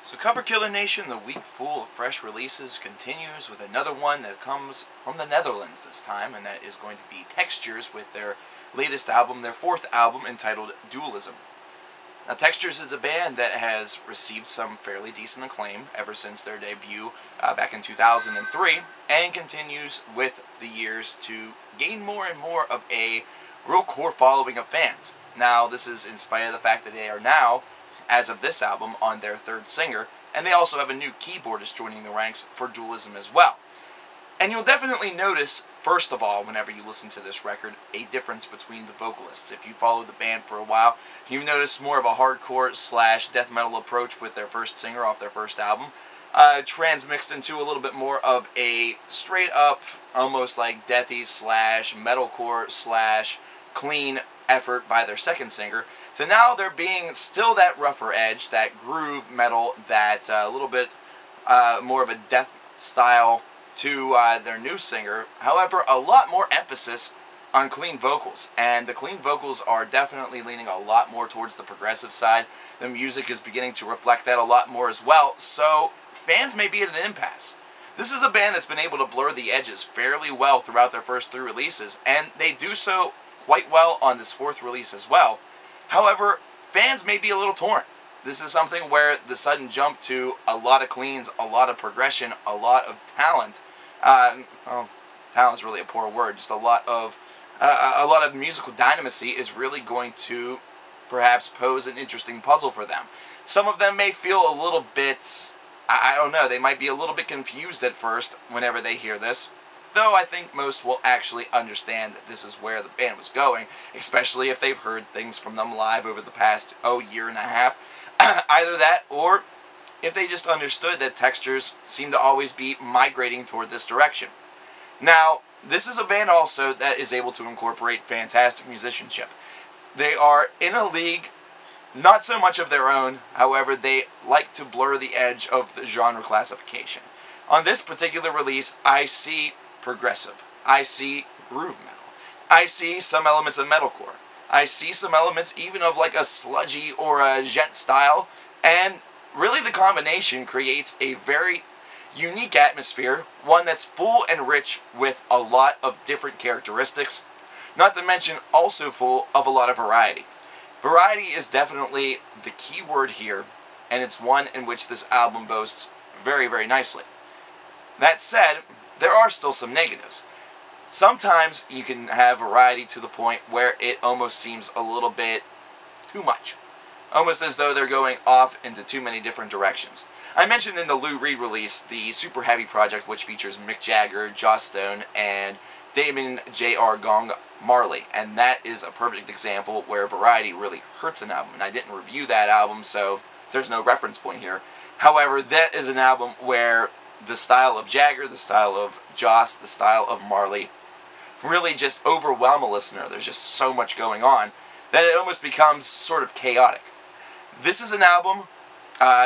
So Cover Killer Nation, the week full of fresh releases, continues with another one that comes from the Netherlands this time, and that is going to be Textures with their latest album, their fourth album, entitled Dualism. Now, Textures is a band that has received some fairly decent acclaim ever since their debut back in 2003, and continues with the years to gain more and more of a real core following of fans. Now, this is in spite of the fact that they are now, as of this album, on their third singer, and they also have a new keyboardist joining the ranks for Dualism as well. And you'll definitely notice, first of all, whenever you listen to this record, a difference between the vocalists. If you follow the band for a while, you've noticed more of a hardcore / death metal approach with their first singer off their first album, transmixed into a little bit more of a straight up, almost like deathy / metalcore / clean effort by their second singer, to now there being still that rougher edge, that groove metal, that little bit more of a death style to their new singer. However, a lot more emphasis on clean vocals, and the clean vocals are definitely leaning a lot more towards the progressive side. The music is beginning to reflect that a lot more as well, so fans may be at an impasse. This is a band that's been able to blur the edges fairly well throughout their first 3 releases, and they do so quite well on this 4th release as well. However, fans may be a little torn. This is something where the sudden jump to a lot of cleans, a lot of progression, a lot of talent, talent's really a poor word, just a lot of musical dynamisty is really going to perhaps pose an interesting puzzle for them. Some of them may feel a little bit, I don't know, they might be a little bit confused at first whenever they hear this. Though I think most will actually understand that this is where the band was going, especially if they've heard things from them live over the past, year and a half. Either that, or if they just understood that Textures seem to always be migrating toward this direction. Now, this is a band also that is able to incorporate fantastic musicianship. They are in a league, not so much of their own, however, they like to blur the edge of the genre classification. On this particular release, I see progressive. I see groove metal. I see some elements of metalcore. I see some elements even of like a sludgy or a gent style, and really the combination creates a very unique atmosphere, one that's full and rich with a lot of different characteristics, not to mention also full of a lot of variety. Variety is definitely the key word here, and it's one in which this album boasts very, very nicely. That said, there are still some negatives. Sometimes you can have variety to the point where it almost seems a little bit too much. Almost as though they're going off into too many different directions. I mentioned in the Lou Reed release the Super Heavy project, which features Mick Jagger, Joss Stone, and Damon J.R. Gong Marley, and that is a perfect example where variety really hurts an album, and I didn't review that album, so there's no reference point here. However, that is an album where the style of Jagger, the style of Joss, the style of Marley really just overwhelm a listener. There's just so much going on that it almost becomes sort of chaotic. This is an album,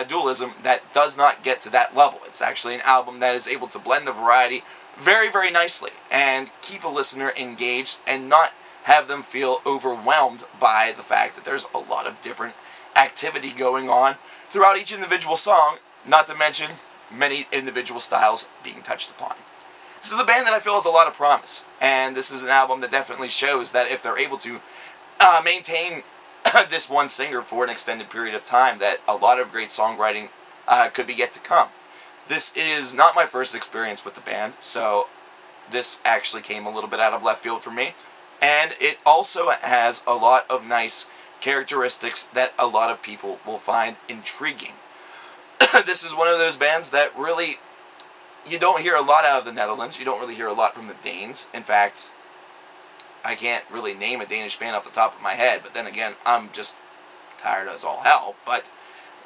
Dualism, that does not get to that level. It's actually an album that is able to blend the variety very, very nicely and keep a listener engaged and not have them feel overwhelmed by the fact that there's a lot of different activity going on throughout each individual song, not to mention many individual styles being touched upon. This is a band that I feel has a lot of promise, and this is an album that definitely shows that if they're able to maintain this one singer for an extended period of time, that a lot of great songwriting could be yet to come. This is not my first experience with the band, so this actually came a little bit out of left field for me, and it also has a lot of nice characteristics that a lot of people will find intriguing. This is one of those bands that really, you don't hear a lot out of the Netherlands. You don't really hear a lot from the Danes. In fact, I can't really name a Danish band off the top of my head, but then again, I'm just tired as all hell. But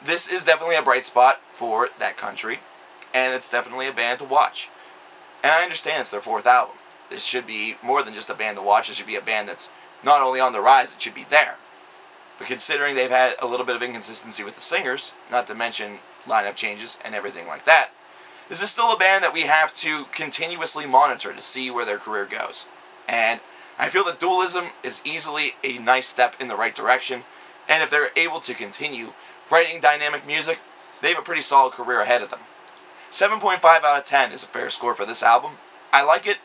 this is definitely a bright spot for that country, and it's definitely a band to watch. And I understand it's their 4th album. This should be more than just a band to watch. It should be a band that's not only on the rise, it should be there. But considering they've had a little bit of inconsistency with the singers, not to mention lineup changes and everything like that, this is still a band that we have to continuously monitor to see where their career goes. And I feel that Dualism is easily a nice step in the right direction, and if they're able to continue writing dynamic music, they have a pretty solid career ahead of them. 7.5 out of 10 is a fair score for this album. I like it,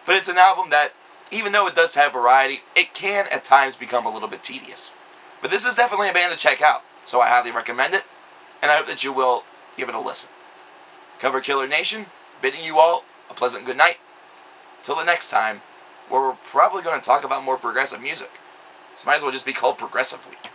but it's an album that, even though it does have variety, it can at times become a little bit tedious. But this is definitely a band to check out, so I highly recommend it, and I hope that you will give it a listen. Cover Killer Nation, bidding you all a pleasant good night. Till the next time, where we're probably going to talk about more progressive music. This might as well just be called Progressive Week.